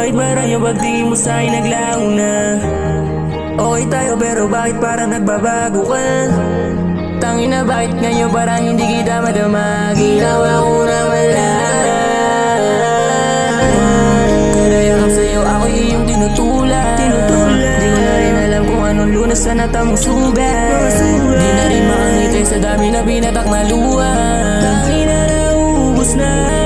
Bakit parang yung pagtingin mo sa'kin naglaho na? Okay tayo pero bakit parang nagbabago ka? Tangina bakit ngayon parang hindi kita madama? Ginawa ko na wala. Kada yakap sa'yo ako'y iyong tinutulak. Di ko na rin alam kung anong lunas sa natamong sugat. Di na rin makangiti sa dami na pinatak na luha. Tangina naubos na ako.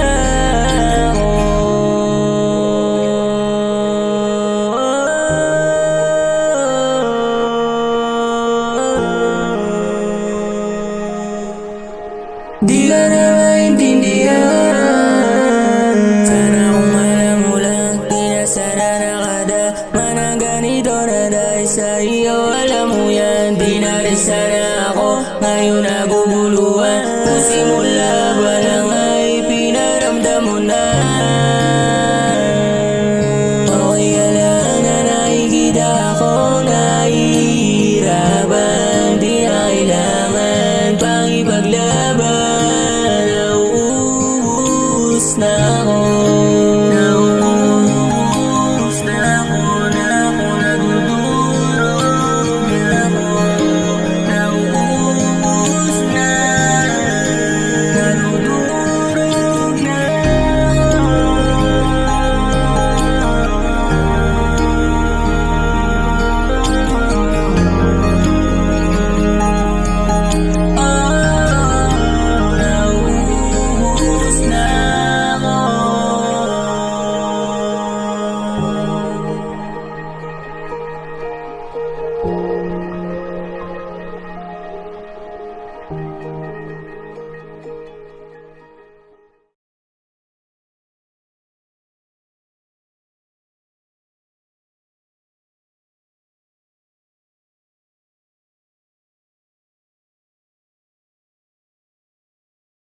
Di ka na maintindihan. Sana kung alam mo lang, di na sana nakadama na ganito na dahil sa iyo. Alam mo yan, di na rin sana ako ngayon naguguluhan. Kung simula ba lang ay pinaramdam mo na. Okay ka lang na nakikita ako nahihirapan. Di na kailangan pang ipaglaban. Na ako